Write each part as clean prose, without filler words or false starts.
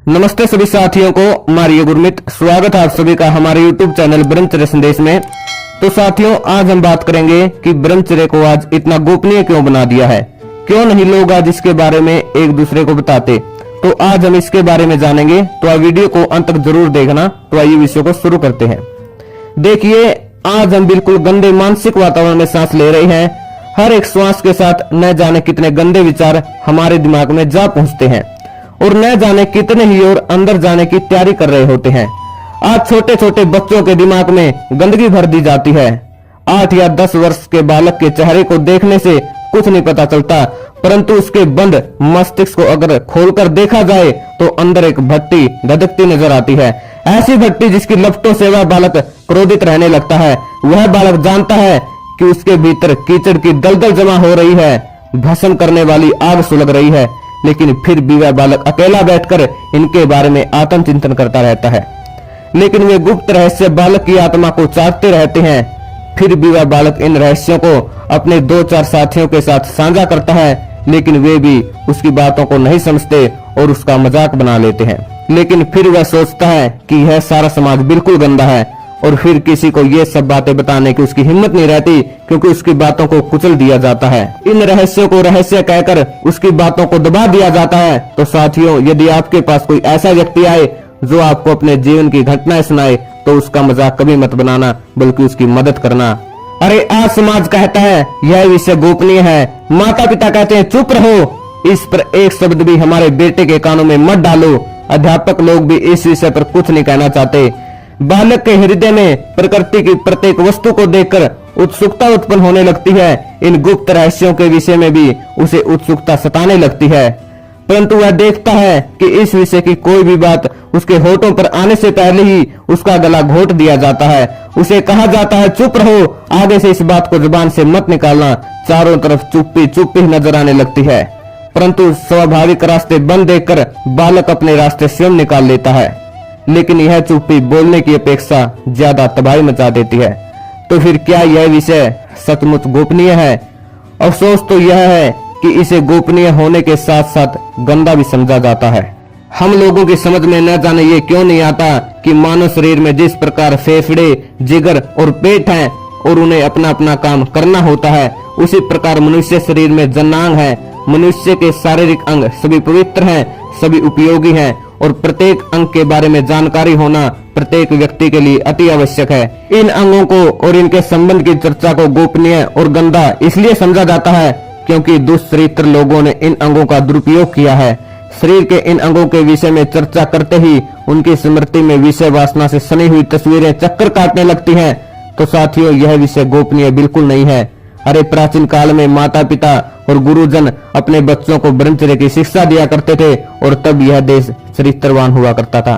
नमस्ते सभी साथियों को, मारियो गुरमित स्वागत है आप सभी का हमारे YouTube चैनल ब्रह्मचर्य संदेश में। तो साथियों, आज हम बात करेंगे कि ब्रह्मचर्य को आज इतना गोपनीय क्यों बना दिया है, क्यों नहीं लोग आज इसके बारे में एक दूसरे को बताते। तो आज हम इसके बारे में जानेंगे, तो आप वीडियो को अंत तक जरूर देखना। तो आइए विषय को शुरू करते हैं। देखिए, आज हम बिल्कुल गंदे मानसिक वातावरण में सांस ले रहे हैं। हर एक श्वास के साथ न जाने कितने गंदे विचार हमारे दिमाग में जा पहुंचते हैं और न जाने कितने ही और अंदर जाने की तैयारी कर रहे होते हैं। आज छोटे छोटे बच्चों के दिमाग में गंदगी भर दी जाती है। 8 या 10 वर्ष के बालक के चेहरे को देखने से कुछ नहीं पता चलता, परंतु उसके बंद मस्तिष्क को अगर खोलकर देखा जाए तो अंदर एक भट्टी धधकती नजर आती है। ऐसी भट्टी जिसकी लपटों से वह बालक क्रोधित रहने लगता है। वह बालक जानता है कि उसके भीतर कीचड़ की दलदल जमा हो रही है, भस्म करने वाली आग सुलग रही है, लेकिन फिर भी वह बालक अकेला बैठकर इनके बारे में आत्मचिंतन करता रहता है। लेकिन वे गुप्त रहस्य बालक की आत्मा को चाटते रहते हैं। फिर भी वह बालक इन रहस्यों को अपने 2-4 साथियों के साथ साझा करता है, लेकिन वे भी उसकी बातों को नहीं समझते और उसका मजाक बना लेते हैं। लेकिन फिर वह सोचता है कि यह सारा समाज बिल्कुल गंदा है और फिर किसी को ये सब बातें बताने की उसकी हिम्मत नहीं रहती, क्योंकि उसकी बातों को कुचल दिया जाता है। इन रहस्यों को रहस्य कहकर उसकी बातों को दबा दिया जाता है। तो साथियों, यदि आपके पास कोई ऐसा व्यक्ति आए जो आपको अपने जीवन की घटनाएं सुनाए, तो उसका मजाक कभी मत बनाना, बल्कि उसकी मदद करना। अरे आज समाज कहता है यह विषय गोपनीय है, माता पिता कहते हैं चुप रहो, इस पर एक शब्द भी हमारे बेटे के कानों में मत डालो। अध्यापक लोग भी इस विषय पर कुछ नहीं कहना चाहते। बालक के हृदय में प्रकृति की प्रत्येक वस्तु को देखकर उत्सुकता उत्पन्न होने लगती है। इन गुप्त रहस्यों के विषय में भी उसे उत्सुकता सताने लगती है, परंतु वह देखता है कि इस विषय की कोई भी बात उसके होठों पर आने से पहले ही उसका गला घोट दिया जाता है। उसे कहा जाता है चुप रहो, आगे से इस बात को जुबान से मत निकालना। चारों तरफ चुप्पी चुप्पी नजर आने लगती है, परंतु स्वाभाविक रास्ते बंद देखकर बालक अपने रास्ते स्वयं निकाल लेता है। लेकिन यह चुप्पी बोलने की अपेक्षा ज्यादा तबाही मचा देती है। तो फिर क्या यह विषय सचमुच गोपनीय है? अफसोस तो यह है कि इसे गोपनीय होने के साथ साथ गंदा भी समझा जाता है। हम लोगों की समझ में न जाने ये क्यों नहीं आता कि मानव शरीर में जिस प्रकार फेफड़े, जिगर और पेट हैं और उन्हें अपना अपना काम करना होता है, उसी प्रकार मनुष्य शरीर में जनांग है। मनुष्य के शारीरिक अंग सभी पवित्र हैं, सभी उपयोगी हैं और प्रत्येक अंग के बारे में जानकारी होना प्रत्येक व्यक्ति के लिए अति आवश्यक है। इन अंगों को और इनके संबंध की चर्चा को गोपनीय और गंदा इसलिए समझा जाता है क्योंकि दुष्चरित्र लोगों ने इन अंगों का दुरुपयोग किया है। शरीर के इन अंगों के विषय में चर्चा करते ही उनकी स्मृति में विषय वासना से सनी हुई तस्वीरें चक्कर काटने लगती हैं। तो साथियों, यह विषय गोपनीय बिल्कुल नहीं है। अरे प्राचीन काल में माता पिता और गुरुजन अपने बच्चों को ब्रह्मचर्य की शिक्षा दिया करते थे और तब यह देश चरित्रवान हुआ करता था।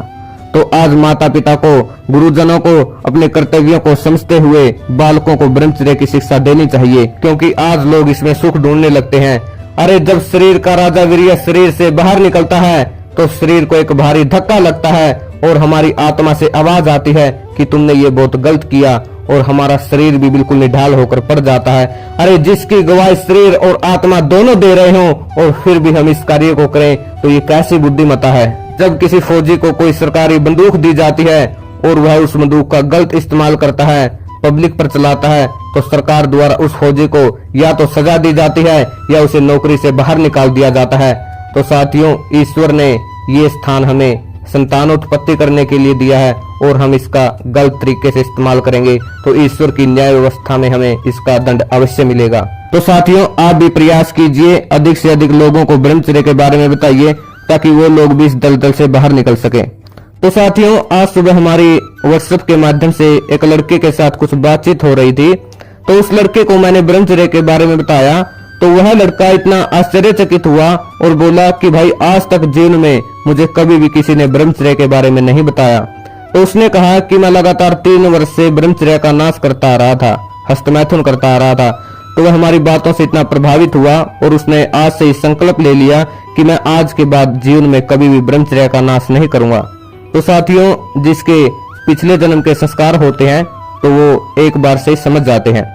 तो आज माता पिता को, गुरुजनों को अपने कर्तव्यों को समझते हुए बालकों को ब्रह्मचर्य की शिक्षा देनी चाहिए, क्योंकि आज लोग इसमें सुख ढूंढने लगते हैं। अरे जब शरीर का राजा वीर्य शरीर से बाहर निकलता है तो शरीर को एक भारी धक्का लगता है और हमारी आत्मा से आवाज आती है कि तुमने ये बहुत गलत किया, और हमारा शरीर भी बिल्कुल निढाल होकर पड़ जाता है। अरे जिसकी गवाही शरीर और आत्मा दोनों दे रहे हों और फिर भी हम इस कार्य को करें, तो ये कैसी बुद्धिमत्ता है। जब किसी फौजी को कोई सरकारी बंदूक दी जाती है और वह उस बंदूक का गलत इस्तेमाल करता है, पब्लिक पर चलाता है, तो सरकार द्वारा उस फौजी को या तो सजा दी जाती है या उसे नौकरी से बाहर निकाल दिया जाता है। तो साथियों, ईश्वर ने ये स्थान हमें संतानोत्पत्ति करने के लिए दिया है और हम इसका गलत तरीके से इस्तेमाल करेंगे तो ईश्वर की न्याय व्यवस्था में हमें इसका दंड अवश्य मिलेगा। तो साथियों, आप भी प्रयास कीजिए, अधिक से अधिक लोगों को ब्रह्मचर्य के बारे में बताइए ताकि वो लोग भी इस दलदल से बाहर निकल सके। तो साथियों, आज सुबह हमारी व्हाट्सएप के माध्यम से एक लड़के के साथ कुछ बातचीत हो रही थी। तो उस लड़के को मैंने ब्रह्मचर्य के बारे में बताया तो वह लड़का इतना आश्चर्यचकित हुआ और बोला कि भाई, आज तक जीवन में मुझे कभी भी किसी ने ब्रह्मचर्य के बारे में नहीं बताया। तो उसने कहा कि मैं लगातार 3 वर्ष से ब्रह्मचर्य का नाश करता आ रहा था, हस्तमैथुन करता आ रहा था। तो वह हमारी बातों से इतना प्रभावित हुआ और उसने आज से ही संकल्प ले लिया कि मैं आज के बाद जीवन में कभी भी ब्रह्मचर्य का नाश नहीं करूंगा। तो साथियों, जिसके पिछले जन्म के संस्कार होते हैं तो वो एक बार से ही समझ जाते हैं।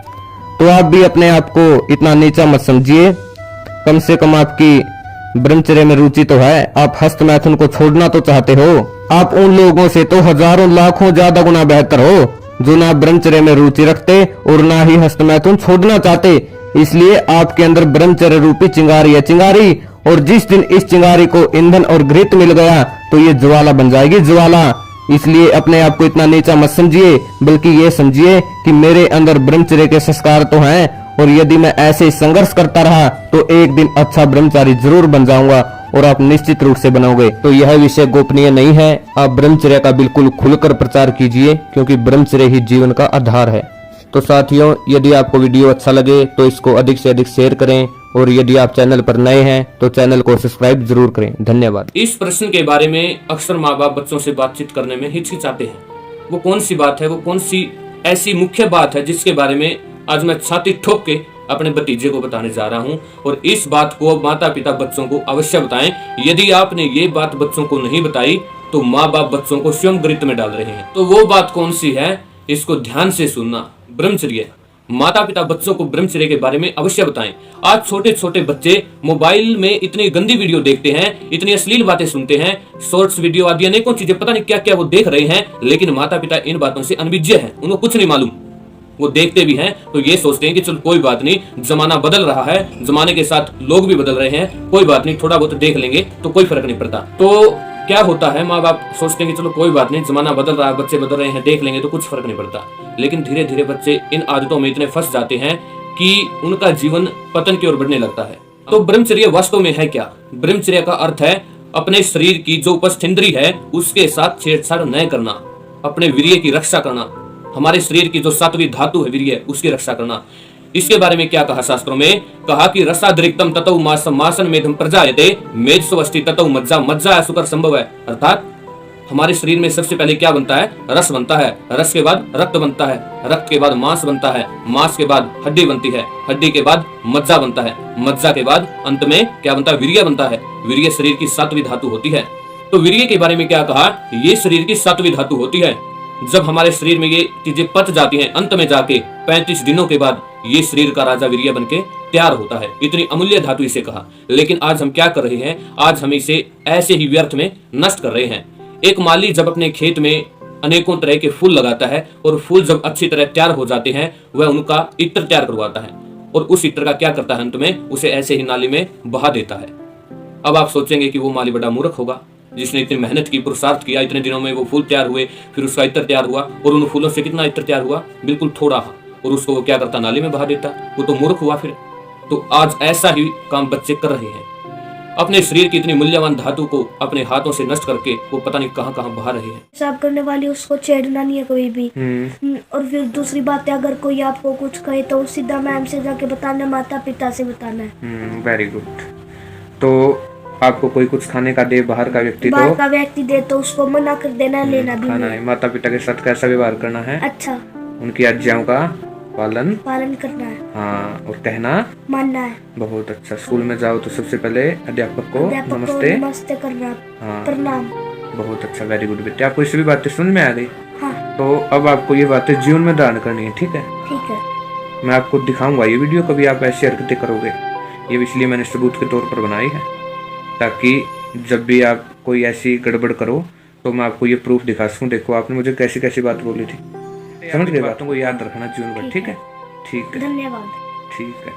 तो आप भी अपने आप को इतना नीचा मत समझिए, कम से कम आपकी ब्रह्मचर्य में रुचि तो है, आप हस्त मैथुन को छोड़ना तो चाहते हो। आप उन लोगों से तो हजारों लाखों ज्यादा गुना बेहतर हो जो ना ब्रह्मचर्य में रुचि रखते और ना ही हस्त मैथुन छोड़ना चाहते। इसलिए आपके अंदर ब्रह्मचर्य रूपी चिंगारी है, चिंगारी। और जिस दिन इस चिंगारी को ईंधन और घृत मिल गया तो ये ज्वाला बन जाएगी, ज्वाला। इसलिए अपने आप को इतना नीचा मत समझिए, बल्कि ये समझिए कि मेरे अंदर ब्रह्मचर्य के संस्कार तो हैं, और यदि मैं ऐसे संघर्ष करता रहा तो एक दिन अच्छा ब्रह्मचारी जरूर बन जाऊंगा, और आप निश्चित रूप से बनोगे। तो यह विषय गोपनीय नहीं है, आप ब्रह्मचर्य का बिल्कुल खुलकर प्रचार कीजिए, क्योंकि ब्रह्मचर्य ही जीवन का आधार है। तो साथियों, यदि आपको वीडियो अच्छा लगे तो इसको अधिक से अधिक शेयर करें, और यदि आप चैनल पर नए हैं तो चैनल को सब्सक्राइब जरूर करें। धन्यवाद। इस प्रश्न के बारे में अक्सर माँ बाप बच्चों से बातचीत करने में हिचकिचाते हैं। वो कौन सी बात है, वो कौन सी ऐसी मुख्य बात है जिसके बारे में आज मैं छाती ठोक के अपने भतीजे को बताने जा रहा हूँ। और इस बात को माता पिता बच्चों को अवश्य बताएं। यदि आपने ये बात बच्चों को नहीं बताई तो माँ बाप बच्चों को स्वयं गृत में डाल रहे हैं। तो वो बात कौन सी है, इसको ध्यान से सुनना। ब्रह्मचर्य। माता पिता बच्चों को ब्रह्मचर्य के बारे में अवश्य बताएं। आज छोटे छोटे बच्चे मोबाइल में इतनी गंदी वीडियो देखते हैं, इतनी अश्लील बातें सुनते हैं, शॉर्ट्स वीडियो आदि अनेकों चीजें पता नहीं क्या क्या वो देख रहे हैं, लेकिन माता पिता इन बातों से अनभिज्ञ हैं, उनको कुछ नहीं मालूम। वो देखते भी हैं तो ये सोचते हैं कि चलो कोई बात नहीं, जमाना बदल रहा है, जमाने के साथ लोग भी बदल रहे हैं, कोई बात नहीं, थोड़ा बहुत देख लेंगे तो कोई फर्क नहीं पड़ता। तो क्या होता है, माँ बाप सोचते हैं कि चलो कोई बात नहीं, जमाना बदल रहा है, बच्चे बदल रहे हैं, देख लेंगे तो कुछ फर्क नहीं पड़ता। लेकिन धीरे धीरे बच्चे इन आदतों में इतने फंस जाते हैं कि उनका जीवन पतन की ओर बढ़ने लगता है। तो ब्रह्मचर्य वास्तव में है क्या? ब्रह्मचर्य का अर्थ है अपने शरीर की जो उपस्थिंद्री है उसके साथ छेड़छाड़ न करना, अपने वीर्य की रक्षा करना, हमारे शरीर की जो सात्विक धातु है वीर्य, उसकी रक्षा करना। इसके बारे में क्या कहा शास्त्रों में? कहा कि रसादृक्तम ततौ मासम मासन मेधम प्रजायते मेधस्वस्ति ततौ मज्जा मज्जा सुकर संभव है। अर्थात हमारे शरीर में सबसे पहले क्या बनता है? रस बनता है, रस के बाद रक्त बनता है, रक्त के बाद मांस बनता है, मांस के बाद हड्डी बनती है, हड्डी के बाद मज्जा बनता है, मज्जा के बाद अंत में क्या बनता है? वीर्य बनता है। वीर्य शरीर की सात्विक धातु होती है। तो वीर्य के बारे में क्या कहा? ये शरीर की सात्विक धातु होती है। जब हमारे शरीर में ये चीजें पच जाती हैं, अंत में जाके 35 दिनों के बाद ये शरीर का राजा वीर्य बनके तैयार होता है। इतनी अमूल्य धातु इसे कहा। लेकिन आज हम क्या कर रहे हैं? आज हम इसे ऐसे ही व्यर्थ में नष्ट कर रहे हैं। एक माली जब अपने खेत में अनेकों तरह के फूल लगाता है और फूल जब अच्छी तरह तैयार हो जाते हैं वह उनका इत्र तैयार करवाता है, और उस इत्र का क्या करता है? अंत में उसे ऐसे ही नाली में बहा देता है। अब आप सोचेंगे कि वो माली बड़ा मूर्ख होगा जिसने इतनी मेहनत की, पुरुषार्थ किया, इतने दिनों में वो फूल तैयार हुए, फिर उसका इत्र तैयार हुआ, और उन फूलों से कितना इत्र तैयार हुआ? बिल्कुल थोड़ा, और उसको वो क्या करता? नाली में बहा देता। वो तो मूर्ख हुआ फिर। तो आज ऐसा ही काम बच्चे कर रहे हैं। अपने शरीर की इतनी मूल्यवान धातु को अपने हाथों से नष्ट करके वो पता नहीं कहां कहां बहा रहे हैं। पेशाब करने वाली उसको छेड़ना नहीं है कोई भी। और फिर दूसरी बात है, अगर कोई आपको कुछ कहे तो सीधा मैम से जाके बताना, माता पिता से बताना है। Very good. तो आपको कोई कुछ खाने का दे, बाहर का व्यक्ति दे तो उसको मना कर देना, लेना भी खाना है। माता पिता के साथ कैसा व्यवहार करना है? अच्छा। उनकी आज्ञाओं का पालन करना है। हाँ, और कहना मानना है। बहुत अच्छा। स्कूल में जाओ तो सबसे पहले अध्यापक को नमस्ते करना, हाँ, प्रणाम। बहुत अच्छा, वेरी गुड बेटे। आपको ये सभी बातें समझ में आ गई? हाँ। तो अब आपको ये बातें जीवन में धारण करनी है, ठीक है? ठीक है। मैं आपको दिखाऊंगा ये वीडियो, कभी आप ऐसी हरकतें करोगे। ये इसलिए मैंने सबूत के तौर पर बनाई है, ताकि जब भी आप कोई ऐसी गड़बड़ करो तो मैं आपको ये प्रूफ दिखा सकूं। देखो आपने मुझे कैसी कैसी बात बोली थी, समझ गए? बातों को याद रखना जीवन भर, ठीक है? ठीक है, धन्यवाद। ठीक है।